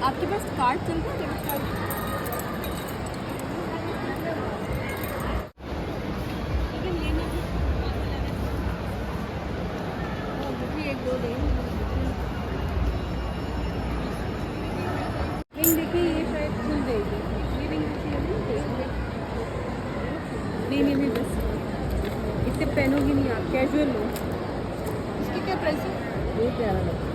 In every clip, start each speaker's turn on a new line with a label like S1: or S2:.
S1: आपके पास कार्ड चलता है, डेबिट कार्ड? लेकिन लेने की वो भी एक दो देंगे। रिंग देखिए, ये शायद खुल जाएगी। ये रिंग देखिए, नहीं बस इससे पहनोगी नहीं आप, कैजुअल लो। इसकी क्या प्राइस है? ये प्यारा लगता है।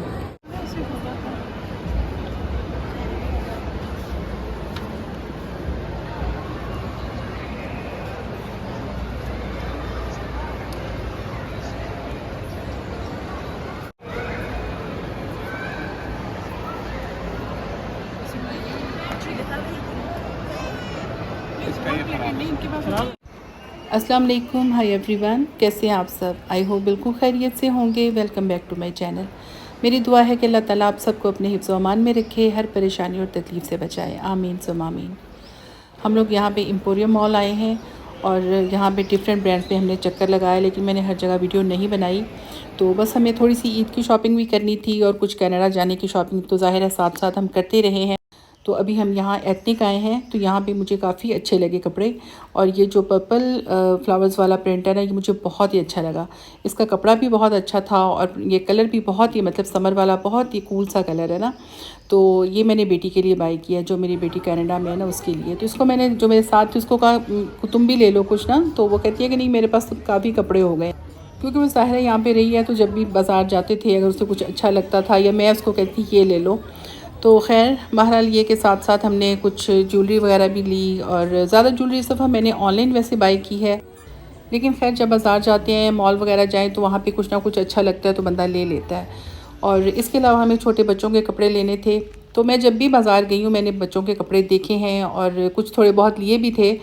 S2: अस्सलाम वालेकुम, हाय एवरीवन, कैसे हैं आप सब? आई होप बिल्कुल खैरियत से होंगे। Welcome back to my channel. मेरी दुआ है कि अल्लाह ताला आप सबको अपने हिफ्ज़ व अमान में रखे, हर परेशानी और तकलीफ़ से बचाए, आमीन सुम्मा आमीन। हम लोग यहाँ पे एम्पोरियम मॉल आए हैं और यहाँ पे डिफरेंट ब्रांड्स पे हमने चक्कर लगाया, लेकिन मैंने हर जगह वीडियो नहीं बनाई। तो बस हमें थोड़ी सी ईद की शॉपिंग भी करनी थी और कुछ कनाडा जाने की शॉपिंग तो ज़ाहिर है साथ साथ हम करते रहे हैं। तो अभी हम यहाँ एथनिक आए हैं, तो यहाँ पे मुझे काफ़ी अच्छे लगे कपड़े। और ये जो पर्पल फ्लावर्स वाला प्रिंट है ना, ये मुझे बहुत ही अच्छा लगा। इसका कपड़ा भी बहुत अच्छा था और ये कलर भी बहुत ही मतलब समर वाला बहुत ही कूल सा कलर है ना। तो ये मैंने बेटी के लिए बाई किया, जो मेरी बेटी कनाडा में है ना उसके लिए। तो इसको मैंने जो मेरे साथ थी उसको कहा तुम भी ले लो कुछ ना, तो वो कहती है कि नहीं मेरे पास तो काफ़ी कपड़े हो गए, क्योंकि वो ज़ाहिर है यहाँ पे रही है। तो जब भी बाज़ार जाते थे अगर उससे कुछ अच्छा लगता था या मैं उसको कहती ये ले लो। तो खैर बहरहाल ये के साथ साथ हमने कुछ ज्वेलरी वगैरह भी ली, और ज़्यादा ज्वेलरी इस दफ़ा मैंने ऑनलाइन वैसे बाई की है। लेकिन खैर जब बाज़ार जाते हैं मॉल वगैरह जाएँ तो वहाँ पे कुछ ना कुछ अच्छा लगता है तो बंदा ले लेता है। और इसके अलावा हमें छोटे बच्चों के कपड़े लेने थे, तो मैं जब भी बाज़ार गई हूँ मैंने बच्चों के कपड़े देखे हैं और कुछ थोड़े बहुत लिए भी थे।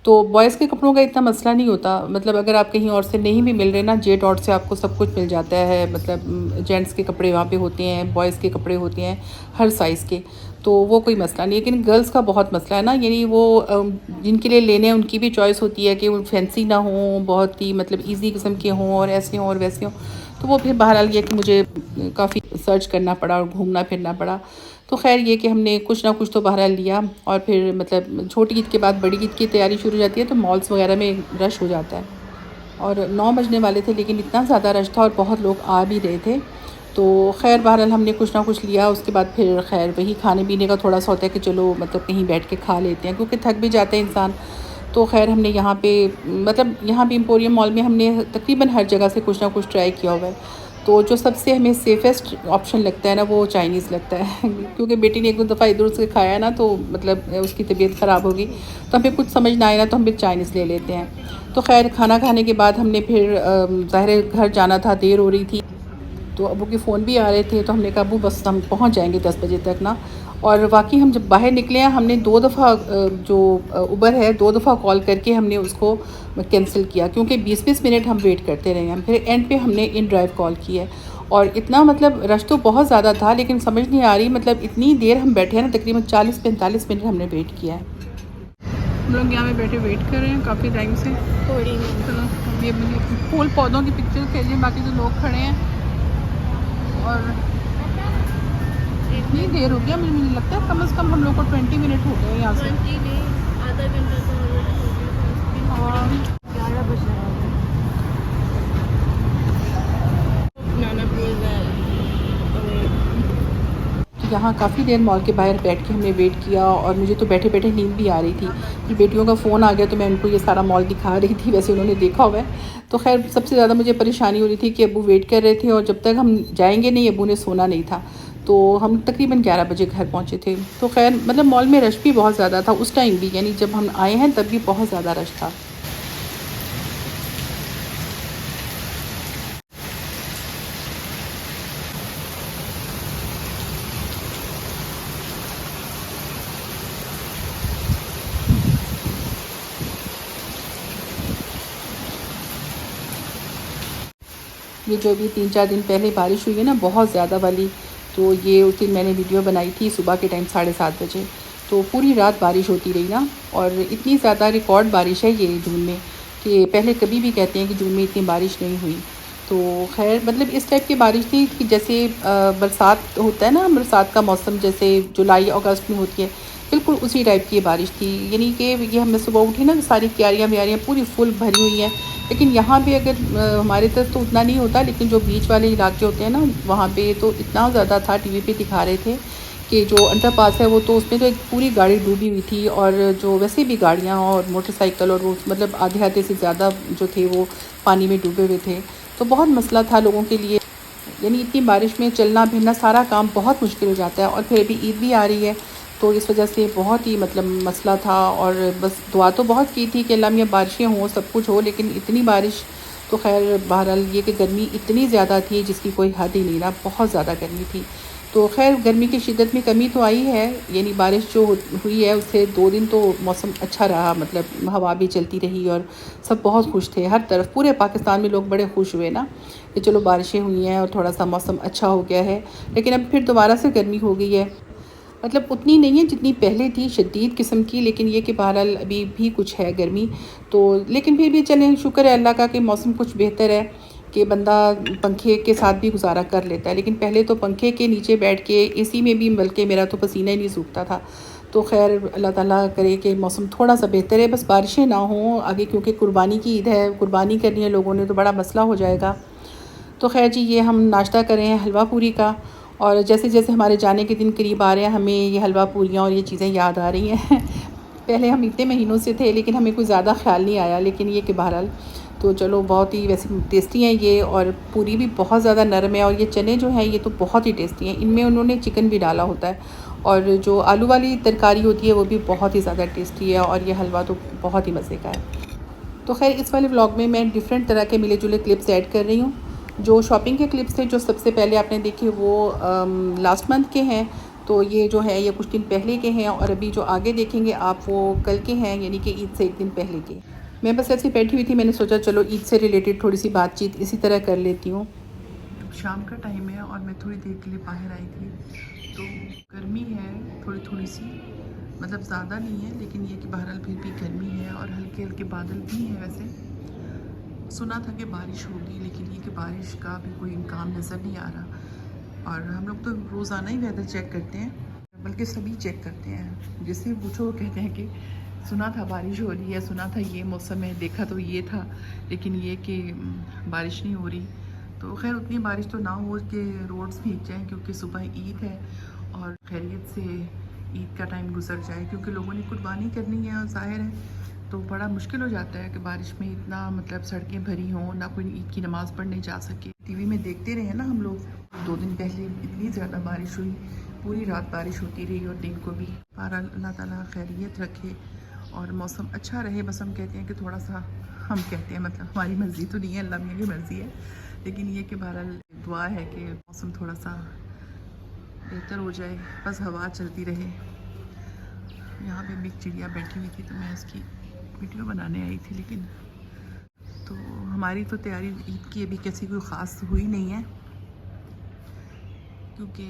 S2: तो बॉयज़ के कपड़ों का इतना मसला नहीं होता, मतलब अगर आप कहीं और से नहीं भी मिल रहे ना, जे डॉट से आपको सब कुछ मिल जाता है। मतलब जेंट्स के कपड़े वहाँ पे होते हैं, बॉयज़ के कपड़े होते हैं हर साइज़ के, तो वो कोई मसला नहीं। लेकिन गर्ल्स का बहुत मसला है ना, यानी वो जिनके लिए लेने हैं उनकी भी चॉइस होती है कि वो फैंसी ना हो, बहुत ही मतलब ईजी किस्म के हों और ऐसे हों और वैसे हों। तो वो फिर बहरहाल ये कि मुझे काफ़ी सर्च करना पड़ा और घूमना फिरना पड़ा। तो खैर ये कि हमने कुछ ना कुछ तो बहरहाल लिया। और फिर मतलब छोटी ईद के बाद बड़ी ईद की तैयारी शुरू हो जाती है, तो मॉल्स वगैरह में रश हो जाता है। और 9 बजने वाले थे लेकिन इतना ज़्यादा रश था और बहुत लोग आ भी रहे थे। तो खैर बहरहाल हमने कुछ ना कुछ लिया। उसके बाद फिर खैर वही खाने पीने का थोड़ा सा होता है कि चलो मतलब कहीं बैठ के खा लेते हैं, क्योंकि थक भी जाते हैं इंसान। तो खैर हमने यहाँ पे मतलब यहाँ पे एम्पोरियम मॉल में हमने तकरीबन हर जगह से कुछ ना कुछ ट्राई किया हुआ है। तो जो सबसे हमें सेफ़ेस्ट ऑप्शन लगता है ना वो चाइनीज़ लगता है क्योंकि बेटी ने एक दो दफ़ा इधर से खाया ना, तो मतलब उसकी तबीयत ख़राब होगी, तो हमें कुछ समझ ना आए ना तो हम फिर चाइनीज़ ले लेते हैं। तो खैर खाना खाने के बाद हमने फिर ज़ाहिर घर जाना था, देर हो रही थी, तो अबू के फ़ोन भी आ रहे थे। तो हमने कहा अबू बस हम पहुंच जाएंगे 10 बजे तक ना। और वाकई हम जब बाहर निकले हैं हमने 2 दफ़ा जो उबर है 2 दफ़ा कॉल करके हमने उसको कैंसिल किया, क्योंकि 20-20 मिनट हम वेट करते रहे हैं। फिर एंड पे हमने इन ड्राइव कॉल की है। और इतना मतलब रश तो बहुत ज़्यादा था, लेकिन समझ नहीं आ रही मतलब इतनी देर हम बैठे हैं ना, तकरीबन 40-45 मिनट हमने वेट किया है। हम लोग यहाँ पे बैठे वेट कर रहे हैं काफ़ी टाइम से।
S1: थोड़ी
S2: चलो ये फूल पौधों की पिक्चर खेलिए, बाकी जो लोग खड़े हैं। और इतनी देर हो गया, मुझे लगता है कम से कम हम लोग को 20 मिनट हो गए यहाँ से।
S1: आधा घंटा तो
S2: और
S1: 11 बज रहा है।
S2: यहाँ काफ़ी देर मॉल के बाहर बैठ के हमने वेट किया और मुझे तो बैठे बैठे नींद भी आ रही थी। फिर बेटियों का फ़ोन आ गया तो मैं उनको ये सारा मॉल दिखा रही थी, वैसे उन्होंने देखा हुआ है। तो खैर सबसे ज़्यादा मुझे परेशानी हो रही थी कि अबू वेट कर रहे थे और जब तक हम जाएंगे नहीं अबू ने सोना नहीं था। तो हम तकरीबन 11 बजे घर पहुँचे थे। तो खैर मतलब मॉल में रश भी बहुत ज़्यादा था उस टाइम भी, यानी जब हम आए हैं तब भी बहुत ज़्यादा रश था। ये जो भी 3-4 दिन पहले बारिश हुई है ना बहुत ज़्यादा वाली, तो ये उस दिन मैंने वीडियो बनाई थी सुबह के टाइम 7:30 बजे। तो पूरी रात बारिश होती रही ना, और इतनी ज़्यादा रिकॉर्ड बारिश है ये जून में, कि पहले कभी भी कहते हैं कि जून में इतनी बारिश नहीं हुई। तो खैर मतलब इस टाइप की बारिश थी कि जैसे बरसात होता है ना, बरसात का मौसम जैसे जुलाई अगस्त में होती है, बिल्कुल उसी टाइप की बारिश थी। यानी कि ये हमें सुबह उठी ना, सारी क्यारियाँ व्यारियाँ पूरी फुल भरी हुई हैं। लेकिन यहाँ पे अगर हमारे तरफ तो उतना नहीं होता, लेकिन जो बीच वाले इलाके होते हैं ना, वहाँ पे तो इतना ज़्यादा था। टीवी पे दिखा रहे थे कि जो अंडरपास है वो तो उसमें तो एक पूरी गाड़ी डूबी हुई थी, और जो वैसे भी गाड़ियाँ और मोटरसाइकिल और वो मतलब आधे आधे से ज़्यादा जो थे वो पानी में डूबे हुए थे। तो बहुत मसला था लोगों के लिए। यानी इतनी बारिश में चलना फिरना सारा काम बहुत मुश्किल हो जाता है, और फिर अभी ईद भी आ रही है, तो इस वजह से बहुत ही मतलब मसला था। और बस दुआ तो बहुत की थी कि अल्लाह में बारिशें हों, सब कुछ हो, लेकिन इतनी बारिश तो खैर बहरहाल ये कि गर्मी इतनी ज़्यादा थी जिसकी कोई हद ही नहीं ना, बहुत ज़्यादा गर्मी थी। तो खैर गर्मी की शिद्दत में कमी तो आई है। यानी बारिश जो हुई है उससे 2 दिन तो मौसम अच्छा रहा, मतलब हवा भी चलती रही और सब बहुत खुश थे। हर तरफ पूरे पाकिस्तान में लोग बड़े खुश हुए ना कि चलो बारिशें हुई हैं और थोड़ा सा मौसम अच्छा हो गया है। लेकिन अब फिर दोबारा से गर्मी हो गई है, मतलब उतनी नहीं है जितनी पहले थी, शदीद किस्म की, लेकिन ये कि बहरहाल अभी भी कुछ है गर्मी। तो लेकिन फिर भी चलें, शुक्र है अल्लाह का कि मौसम कुछ बेहतर है कि बंदा पंखे के साथ भी गुजारा कर लेता है। लेकिन पहले तो पंखे के नीचे बैठ के एसी में भी बल्कि मेरा तो पसीना ही नहीं सूखता था। तो खैर अल्लाह ताला करे कि मौसम थोड़ा सा बेहतर है, बस बारिशें ना हों आगे, क्योंकि कुर्बानी की ईद है, कुर्बानी करनी है लोगों ने, तो बड़ा मसला हो जाएगा। तो खैर जी, ये हम नाश्ता कर रहे हैं हलवा पूरी का, और जैसे जैसे हमारे जाने के दिन करीब आ रहे हैं, हमें ये हलवा पूरियाँ और ये चीज़ें याद आ रही हैं। पहले हम इतने महीनों से थे लेकिन हमें कोई ज़्यादा ख्याल नहीं आया, लेकिन ये कि बहरहाल तो चलो बहुत ही वैसे टेस्टी हैं ये, और पूरी भी बहुत ज़्यादा नरम है, और ये चने जो हैं ये तो बहुत ही टेस्टी हैं। इनमें उन्होंने चिकन भी डाला होता है, और जो आलू वाली तरकारी होती है वो भी बहुत ही ज़्यादा टेस्टी है, और ये हलवा तो बहुत ही मज़े का है। तो खैर इस वाले व्लॉग में मैं डिफरेंट तरह के मिले जुले क्लिप्स ऐड कर रही हूँ। जो शॉपिंग के क्लिप्स थे जो सबसे पहले आपने देखे वो लास्ट मंथ के हैं, तो ये जो है ये कुछ दिन पहले के हैं, और अभी जो आगे देखेंगे आप वो कल के हैं, यानी कि ईद से एक दिन पहले के। मैं बस ऐसे बैठी हुई थी, मैंने सोचा चलो ईद से रिलेटेड थोड़ी सी बातचीत इसी तरह कर लेती हूँ। शाम का टाइम है और मैं थोड़ी देर के लिए बाहर आई थी, तो गर्मी है थोड़ी थोड़ी सी, मतलब ज़्यादा नहीं है, लेकिन ये कि बहरहाल फिर भी गर्मी है, और हल्के हल्के बादल भी हैं। वैसे सुना था कि बारिश होगी, लेकिन ये कि बारिश का भी कोई इम्कान नज़र नहीं आ रहा। और हम लोग तो रोज़ाना ही वेदर चेक करते हैं, बल्कि सभी चेक करते हैं, जिससे पूछो कहते हैं कि सुना था बारिश हो रही है, सुना था ये मौसम है, देखा तो ये था, लेकिन ये कि बारिश नहीं हो रही। तो खैर उतनी बारिश तो ना हो कि रोड्स भीग जाएँ, क्योंकि सुबह ईद है और खैरियत से ईद का टाइम गुजर जाए, क्योंकि लोगों ने कुर्बानी करनी है, ज़ाहिर है। तो बड़ा मुश्किल हो जाता है कि बारिश में इतना मतलब सड़कें भरी हों, ना कोई ईद की नमाज़ पढ़ने जा सके। टीवी में देखते रहे ना हम लोग, 2 दिन पहले इतनी ज़्यादा बारिश हुई, पूरी रात बारिश होती रही और दिन को भी। बहरहाल अल्लाह ताला खैरियत रखे और मौसम अच्छा रहे। बस हम कहते हैं कि थोड़ा सा, हम कहते हैं मतलब हमारी मर्ज़ी तो नहीं है, अल्लाह मियां की मर्ज़ी है, लेकिन ये कि बहरहाल दुआ है कि मौसम थोड़ा सा बेहतर हो जाए, बस हवा चलती रहे। यहाँ पे भी चिड़िया बैठी हुई थी, तो मैं उसकी वीडियो बनाने आई थी, लेकिन तो हमारी तो तैयारी ईद की अभी कैसी कोई ख़ास हुई नहीं है, क्योंकि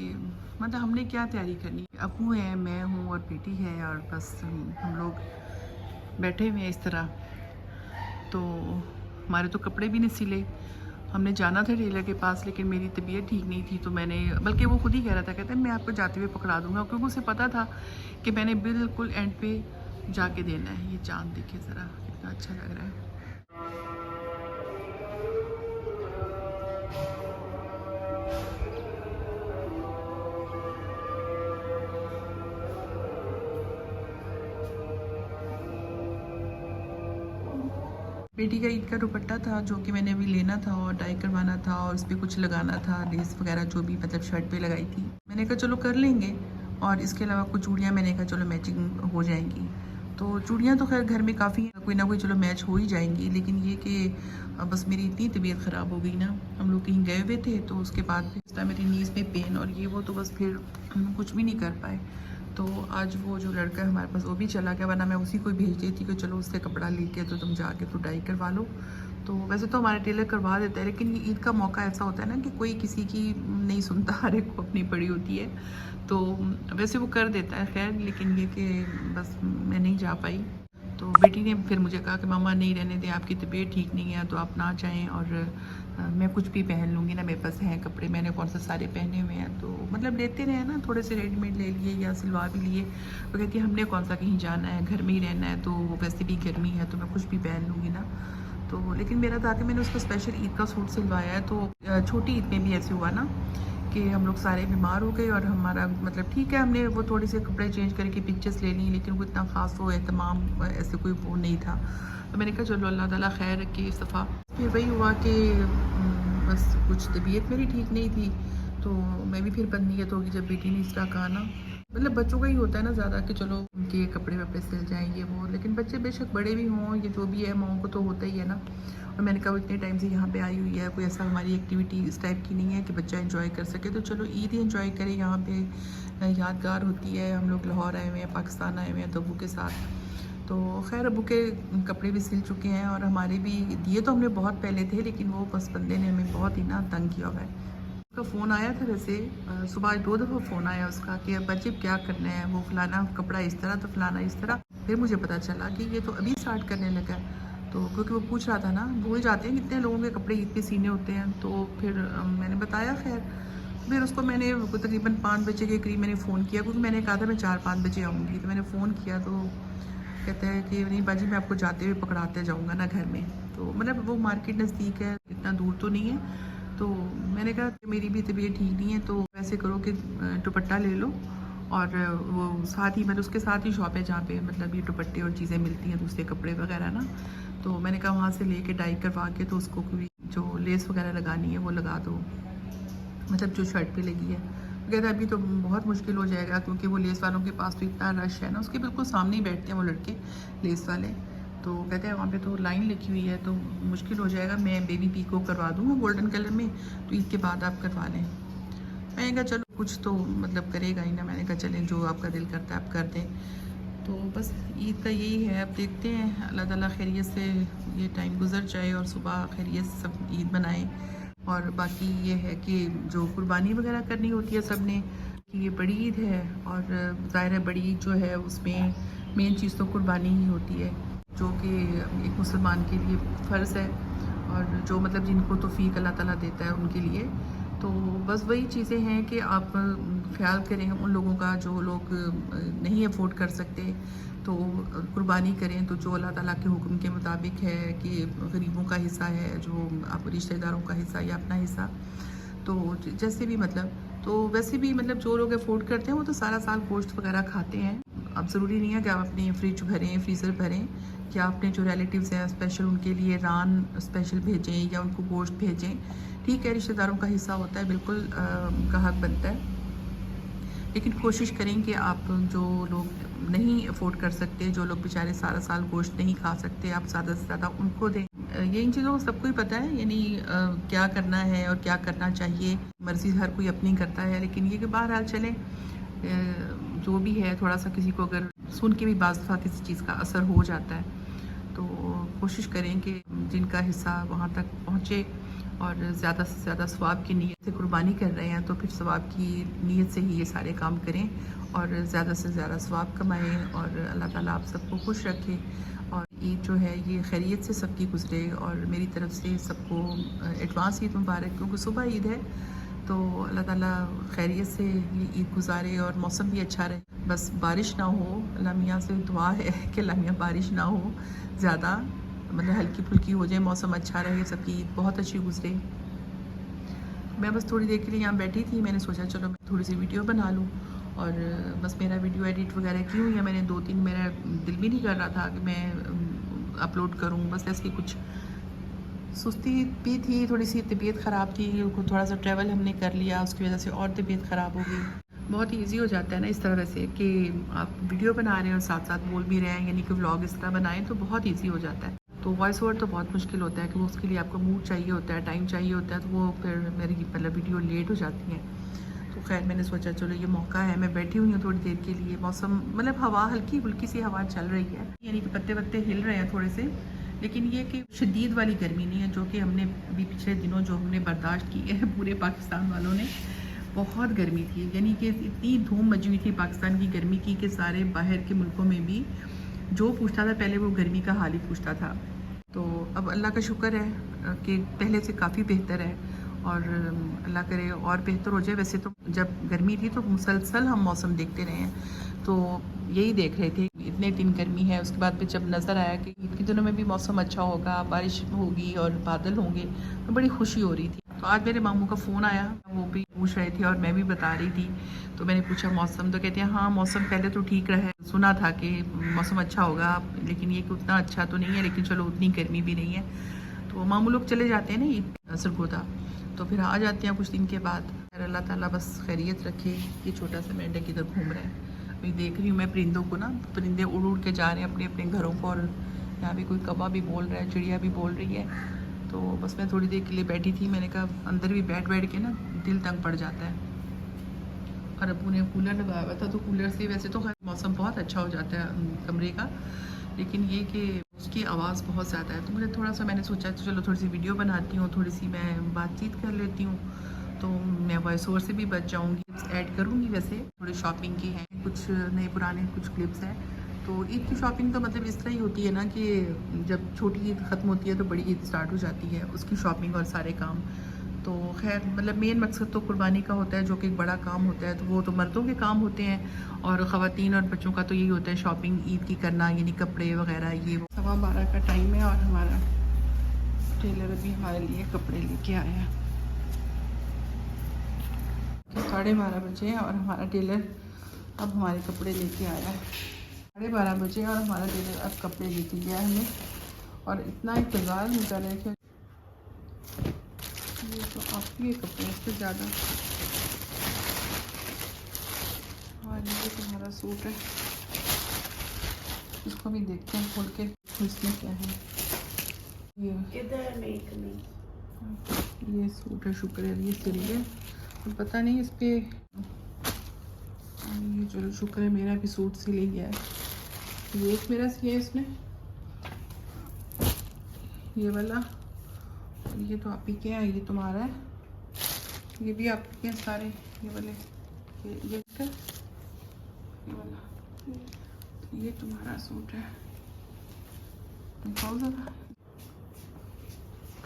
S2: मतलब हमने क्या तैयारी करनी, अबू है, मैं हूँ और बेटी है, और बस हम लोग बैठे हुए हैं इस तरह। तो हमारे तो कपड़े भी नहीं सिले, हमने जाना था टेलर के पास, लेकिन मेरी तबीयत ठीक नहीं थी, तो मैंने, बल्कि वो खुद ही कह रहा था, कहता है मैं आपको जाते हुए पकड़ा दूँगा, क्योंकि उसे पता था कि मैंने बिल्कुल एंड पे जाके देना है। ये चाँद देखिए ज़रा कितना अच्छा लग रहा है। बेटी का ईद का दुपट्टा था जो कि मैंने अभी लेना था और डाई करवाना था, और उस पर कुछ लगाना था, लेस वगैरह जो भी मतलब शर्ट पे लगाई थी। मैंने कहा चलो कर लेंगे, और इसके अलावा कुछ चूड़ियाँ मैंने कहा चलो मैचिंग हो जाएंगी। तो चूड़ियाँ तो खैर घर में काफ़ी हैं, कोई ना कोई चलो मैच हो ही जाएंगी, लेकिन ये कि बस मेरी इतनी तबीयत ख़राब हो गई ना, हम लोग कहीं गए हुए थे, तो उसके बाद फिर मेरी नीज़ में पेन और ये वो, तो बस फिर हम कुछ भी नहीं कर पाए। तो आज वो जो लड़का है हमारे पास वो भी चला गया, वरना मैं उसी को भेज देती कि चलो उससे कपड़ा लेके तो तुम जाके तो डाई करवा लो। तो वैसे तो हमारे टेलर करवा देता है, लेकिन ये ईद का मौका ऐसा होता है ना कि कोई किसी की नहीं सुनता, हर एक को अपनी पड़ी होती है, तो वैसे वो कर देता है खैर, लेकिन ये कि बस मैं नहीं जा पाई। तो बेटी ने फिर मुझे कहा कि मामा नहीं रहने दें, आपकी तबीयत ठीक नहीं है तो आप ना जाएं, और मैं कुछ भी पहन लूँगी ना, मेरे पास हैं कपड़े, मैंने कौन से सारे पहने हुए हैं, तो मतलब लेते रहे ना, थोड़े से रेडीमेड ले लिए या सिलवा भी लिए। वो कहती है हमने कौन सा कहीं जाना है, घर में ही रहना है, तो वैसे भी गर्मी है तो मैं कुछ भी पहन लूँगी ना। तो लेकिन मेरा था कि मैंने उसको स्पेशल ईद का सूट सिलवाया है। तो छोटी ईद में भी ऐसे हुआ ना कि हम लोग सारे बीमार हो गए, और हमारा मतलब ठीक है, हमने वो थोड़े से कपड़े चेंज करके पिक्चर्स ले ली, लेकिन वो इतना ख़ास वो एहतमाम ऐसे कोई वो नहीं था। तो मैंने कहा चलो अल्लाह ताला खैर रखे इस दफ़ा। फिर वही हुआ कि बस कुछ तबीयत मेरी ठीक नहीं थी, तो मैं भी फिर बदनीयत होगी जब बेटी ने इस तरह कहा ना। मतलब बच्चों का ही होता है ना ज़्यादा कि चलो उनके कपड़े वपड़े सिल जाएँ ये वो, लेकिन बच्चे बेशक बड़े भी हों, ये जो भी है माओ को तो होता ही है ना। और मैंने कहा वो इतने टाइम से यहाँ पे आई हुई है, कोई ऐसा हमारी एक्टिविटी इस टाइप की नहीं है कि बच्चा एंजॉय कर सके, तो चलो ईद ही एंजॉय करें यहाँ पे, यादगार होती है। हम लोग लाहौर आए हुए हैं, पाकिस्तान आए हुए हैं तो अबू के साथ। तो खैर अबू के कपड़े भी सिल चुके हैं, और हमारे भी दिए तो हमने बहुत पहले थे, लेकिन वो बस बंदे ने हमें बहुत ही ना तंग किया हुआ है। उसका फ़ोन आया था वैसे, सुबह 2 दफ़ा फ़ोन आया उसका कि अब बच्चे क्या करना है, वो फलाना कपड़ा इस तरह तो फलाना इस तरह। फिर मुझे पता चला कि ये तो अभी स्टार्ट करने लगा है, तो क्योंकि वो पूछ रहा था ना, भूल जाते हैं कितने लोगों के कपड़े ईद पे सीने होते हैं। तो फिर मैंने बताया खैर, फिर उसको मैंने तकरीबन 5 बजे के करीब मैंने फ़ोन किया, क्योंकि मैंने कहा था मैं 4-5 बजे आऊँगी। तो मैंने फ़ोन किया तो कहता है कि नहीं बाजी मैं आपको जाते हुए पकड़ाते जाऊँगा ना घर में। तो मतलब वो मार्केट नज़दीक है, इतना दूर तो नहीं है। तो मैंने कहा कि मेरी भी तबीयत ठीक नहीं है, तो ऐसे करो कि दुपट्टा ले लो, और वो साथ ही मतलब उसके साथ ही शॉप है जहाँ पे मतलब ये दुपट्टे और चीज़ें मिलती हैं, दूसरे कपड़े वगैरह ना। तो मैंने कहा वहाँ से लेके डाई करवा के तो उसको कोई जो लेस वगैरह लगानी है वो लगा दो, मतलब जो शर्ट पे लगी है। वो कहता है अभी तो बहुत मुश्किल हो जाएगा, क्योंकि वो लेस वालों के पास तो इतना रश है ना, उसके बिल्कुल सामने ही बैठते हैं वो लड़के लेस वाले। तो कहते हैं वहाँ पे तो लाइन लगी हुई है, तो मुश्किल हो जाएगा, मैं बेबी पीको करवा दूँगा गोल्डन कलर में, तो ईद के बाद आप करवा लें। मैंने कहा चलो कुछ तो मतलब करेगा ही ना। मैंने कहा चलें जो आपका दिल करता है आप कर दें। तो बस ईद का यही है, अब देखते हैं अल्लाह ताला खैरियत से ये टाइम गुजर जाए और सुबह खैरियत से सब ईद बनाएं। और बाकी ये है कि जो कुर्बानी वगैरह करनी होती है सब ने, कि ये बड़ी ईद है, और ज़ाहिर है बड़ी ईद जो है उसमें मेन चीज़ तो कुर्बानी ही होती है, जो कि एक मुसलमान के लिए फ़र्ज़ है, और जो मतलब जिनको तौफ़ीक अल्लाह ताला देता है उनके लिए। तो बस वही चीज़ें हैं कि आप ख्याल करें उन लोगों का जो लोग नहीं अफोर्ड कर सकते, तो कुर्बानी करें तो जो अल्लाह ताला के हुक्म के मुताबिक है कि गरीबों का हिस्सा है, जो आप रिश्तेदारों का हिस्सा या अपना हिस्सा, तो जैसे भी मतलब, तो वैसे भी मतलब जो लोग अफोर्ड करते हैं वो तो सारा साल गोश्त वगैरह खाते हैं। अब ज़रूरी नहीं है कि आप अपने फ्रिज भरें, फ्रीज़र भरें, कि आपने जो रिलेटिव्स हैं स्पेशल उनके लिए रान स्पेशल भेजें या उनको गोश्त भेजें। ठीक है, रिश्तेदारों का हिस्सा होता है, बिल्कुल का हक बनता है, लेकिन कोशिश करें कि आप जो लोग नहीं अफोर्ड कर सकते, जो लोग बेचारे सारा साल गोश्त नहीं खा सकते, आप ज़्यादा से ज़्यादा उनको दें। ये इन चीज़ों को सबको ही पता है, यानी क्या करना है और क्या करना चाहिए, मर्ज़ी हर कोई अपनी करता है, लेकिन ये कि बहरहाल चलें जो भी है, थोड़ा सा किसी को अगर सुन के भी बाज़ दफ़ा किसी चीज़ का असर हो जाता है, तो कोशिश करें कि जिनका हिस्सा वहाँ तक पहुँचे, और ज़्यादा से ज़्यादा सवाब की नीयत से कुर्बानी कर रहे हैं तो फिर सवाब की नीयत से ही ये सारे काम करें, और ज़्यादा से ज़्यादा सवाब कमाएं, और अल्लाह ताला आप सबको खुश रखे, और ईद जो है ये खैरियत से सबकी गुजरे। और मेरी तरफ से सबको एडवांस ईद मुबारक, क्योंकि सुबह ईद है, तो अल्लाह ताला खैरियत से ये ईद गुजारे और मौसम भी अच्छा रहे, बस बारिश ना हो। अल्लाह मियाँ से दुआ है कि अल्लाह मियाँ बारिश ना हो ज़्यादा, मतलब हल्की फुल्की हो जाए, मौसम अच्छा रहे, सबकी ईद बहुत अच्छी गुजरे। मैं बस थोड़ी देर के लिए यहाँ बैठी थी, मैंने सोचा चलो मैं थोड़ी सी वीडियो बना लूँ, और बस मेरा वीडियो एडिट वगैरह की हुई है मैंने 2-3, मेरा दिल भी नहीं कर रहा था कि मैं अपलोड करूँ, बस ऐसी कुछ सुस्ती भी थी, थोड़ी सी तबीयत ख़राब थी, थोड़ा सा ट्रैवल हमने कर लिया, उसकी वजह से और तबीयत ख़राब हो गई। बहुत ही ईजी हो जाता है ना इस तरह से कि आप वीडियो बना रहे हैं और साथ साथ बोल भी रहे हैं, यानी कि व्लॉग इस तरह बनाएं तो बहुत ईजी हो जाता है। तो वॉइस ओवर तो बहुत मुश्किल होता है कि वो उसके लिए आपको मूड चाहिए होता है, टाइम चाहिए होता है, तो वो फिर मेरी मतलब वीडियो लेट हो जाती है। तो खैर मैंने सोचा चलो ये मौका है, मैं बैठी हुई हूँ थोड़ी देर के लिए, मौसम मतलब हवा हल्की फुल्की सी हवा चल रही है, यानी कि पत्ते वत्ते हिल रहे हैं थोड़े से, लेकिन ये कि शदीद वाली गर्मी नहीं है जो कि हमने अभी पिछले दिनों जो हमने बर्दाश्त की है पूरे पाकिस्तान वालों ने। बहुत गर्मी थी, यानी कि इतनी धूम मची हुई थी पाकिस्तान की गर्मी की कि सारे बाहर के मुल्कों में भी जो पूछता था पहले वो गर्मी का हाल ही पूछता था। तो अब अल्लाह का शुक्र है, कि पहले से काफ़ी बेहतर है और अल्लाह करे और बेहतर हो जाए। वैसे तो जब गर्मी थी तो मुसलसल हम मौसम देखते रहे हैं, तो यही देख रहे थे इतने दिन गर्मी है, उसके बाद फिर जब नज़र आया कि ईद के दिनों में भी मौसम अच्छा होगा, बारिश होगी और बादल होंगे, तो बड़ी खुशी हो रही थी। तो आज मेरे मामू का फ़ोन आया, वो भी पूछ रहे थे और मैं भी बता रही थी। तो मैंने पूछा मौसम, तो कहते हैं हाँ मौसम पहले तो ठीक रहा है, सुना था कि मौसम अच्छा होगा, लेकिन ये कि उतना अच्छा तो नहीं है, लेकिन चलो उतनी गर्मी भी नहीं है। तो मामू लोग चले जाते हैं ना ईद सरगोदा, तो फिर आ जाते हैं कुछ दिन के बाद। अल्लाह ताला बस खैरियत रखे। ये छोटा सा मेंढक इधर घूम रहा है, अभी देख रही हूँ मैं परिंदों को ना, परिंदे उड़ उड़ के जा रहे हैं अपने अपने घरों को, और यहाँ भी कोई कौवा भी बोल रहा है, चिड़िया भी बोल रही है। तो बस मैं थोड़ी देर के लिए बैठी थी, मैंने कहा अंदर भी बैठ बैठ के ना दिल तंग पड़ जाता है। और अबू ने कूलर लगाया हुआ था, तो कूलर से वैसे तो मौसम बहुत अच्छा हो जाता है कमरे का, लेकिन ये कि उसकी आवाज़ बहुत ज़्यादा है। तो मुझे थोड़ा सा, मैंने सोचा तो चलो थोड़ी सी वीडियो बनाती हूँ, थोड़ी सी मैं बातचीत कर लेती हूँ, तो मैं वॉइस ओवर से भी बच जाऊँगी। ऐड करूँगी, वैसे थोड़ी शॉपिंग की है, कुछ नए पुराने कुछ क्लिप्स हैं। तो ईद की शॉपिंग तो मतलब इस तरह ही होती है ना कि जब छोटी ईद ख़त्म होती है तो बड़ी ईद स्टार्ट हो जाती है, उसकी शॉपिंग और सारे काम। तो खैर मतलब मेन मकसद तो कुर्बानी का होता है, जो कि एक बड़ा काम होता है, तो वो तो मर्दों के काम होते हैं, और ख़वातीन और बच्चों का तो यही होता है शॉपिंग ईद की करना, यानी कपड़े वगैरह। ये 12:15 का टाइम है और हमारा टेलर अभी हमारे लिए कपड़े लेके आया। 12:30 बजे और हमारा टेलर अब हमारे कपड़े लेके आया है। 12:30 बजे और हमारा टेलर अब कपड़े लेके गया है हमें, और इतना इंतज़ार नहीं कर रहे कि ये तो आपके कपड़े इससे ज़्यादा। और ये तुम्हारा सूट है, इसको भी देखते हैं खोल के इसमें क्या है। ये सूट है, शुक्र है ये सिल गया, तो पता नहीं इस पे ये, चलो शुक्र है मेरा भी सूट सिल ही गया है। ये एक मेरा सिया है इसमें, ये वाला, और ये तो आप ही के हैं, ये तुम्हारा है, ये भी आप ही के हैं सारे, ये वाले, ये वाला, ये तुम्हारा सूट है।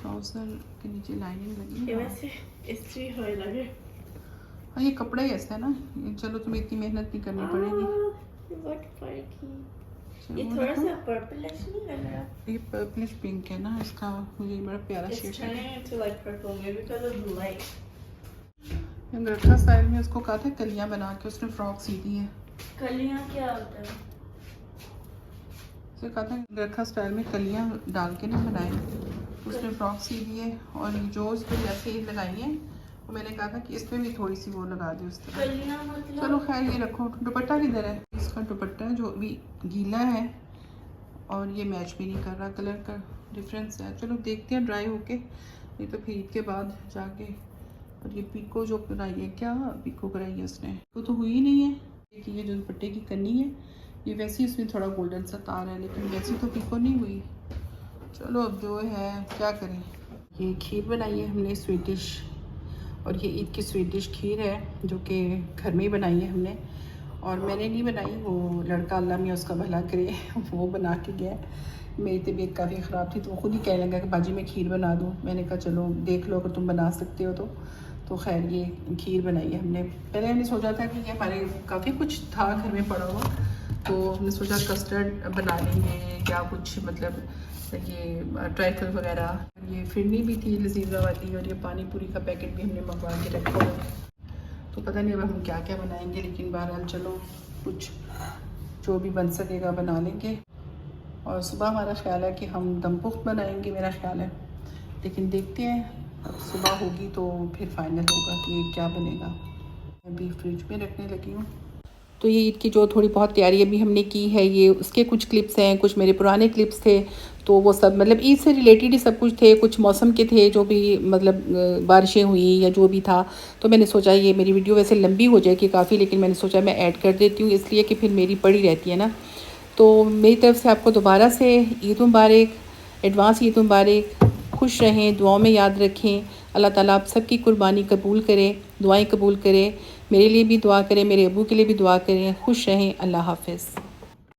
S2: ट्राउज़र के नीचे लाइनिंग लगी है,
S1: वैसे इस्त्री होए लगे।
S2: हाँ ये कपड़ा ही ऐसा है ना, ये चलो तुम्हें इतनी मेहनत नहीं करनी पड़ेगी।
S1: ये थोड़ा सा पर्पलिश नहीं लग रहा?
S2: ये पर्पलिश पिंक है ना इसका, मुझे बड़ा प्यारा शेड है। अंगरखा स्टाइल में उसको कहा था कलियां बना के, उसने फ्रॉक सी दी है।
S1: कलियां क्या होता है?
S2: उसे कहा था अंगरखा स्टाइल में कलियां डाल के ना बनाए, उसने फ्रॉक सी दी है। और जो इस पर जैसे लगाई है, तो मैंने कहा था कि इसमें भी थोड़ी सी वो लगा दी उस तरह।
S1: मतलब?
S2: चलो खैर ये रखो। दुपट्टा किधर है? इसका दुपट्टा है जो अभी गीला है, और ये मैच भी नहीं कर रहा, कलर का डिफरेंस है। चलो देखते हैं ड्राई होके, नहीं तो फिर ईद के बाद जाके। और ये पीको जो कराई है, क्या पीको कराई है उसने, वो तो हुई ही नहीं है। देखिए ये जो दुपट्टे की कन्नी है, ये वैसे ही उसमें थोड़ा गोल्डन सा तार है, लेकिन वैसे तो पीको नहीं हुई। चलो अब जो है क्या करें। ये खीर बनाई है हमने स्वीट, और ये ईद की स्वीट डिश खीर है, जो कि घर में ही बनाई है हमने, और मैंने नहीं बनाई, वो लड़का अल्लाह में उसका भला करे वो बना के गया। मेरी तबीयत काफ़ी ख़राब थी, तो वो खुद ही कहने लगा कि बाजी मैं खीर बना दूँ। मैंने कहा चलो देख लो अगर तुम बना सकते हो तो खैर ये खीर बनाई है हमने। पहले हमने सोचा था कि ये हमारे काफ़ी कुछ था घर में पड़ा हुआ, तो हमने सोचा कस्टर्ड बना लेंगे या कुछ, मतलब ये ट्राइफल वगैरह, ये फिरनी भी थी लजीजा वाली, और ये पानी पूरी का पैकेट भी हमने मंगवा के रखा हुआ। तो पता नहीं अब हम क्या क्या बनाएंगे, लेकिन बहरहाल चलो कुछ जो भी बन सकेगा बना लेंगे। और सुबह हमारा ख्याल है कि हम दम पुख्त बनाएंगे, मेरा ख्याल है, लेकिन देखते हैं अब सुबह होगी तो फिर फाइनल होगा कि क्या बनेगा। अभी फ्रिज में रखने लगी हूँ। तो ये ईद की जो थोड़ी बहुत तैयारी अभी हमने की है, ये उसके कुछ क्लिप्स हैं, कुछ मेरे पुराने क्लिप्स थे, तो वो सब मतलब ईद से रिलेटेड ही सब कुछ थे। कुछ मौसम के थे जो भी मतलब बारिशें हुई या जो भी था, तो मैंने सोचा ये मेरी वीडियो वैसे लंबी हो जाएगी काफ़ी, लेकिन मैंने सोचा मैं ऐड कर देती हूँ, इसलिए कि फिर मेरी पड़ी रहती है ना। तो मेरी तरफ से आपको दोबारा से ईद मुबारक, एडवांस ईद मुबारक। खुश रहें, दुआओं में याद रखें। अल्लाह ताला आप सबकी कुर्बानी कबूल करे, दुआएं कबूल करे। मेरे लिए भी दुआ करें, मेरे अबू के लिए भी दुआ करें। खुश रहें। अल्लाह हाफ़िज़।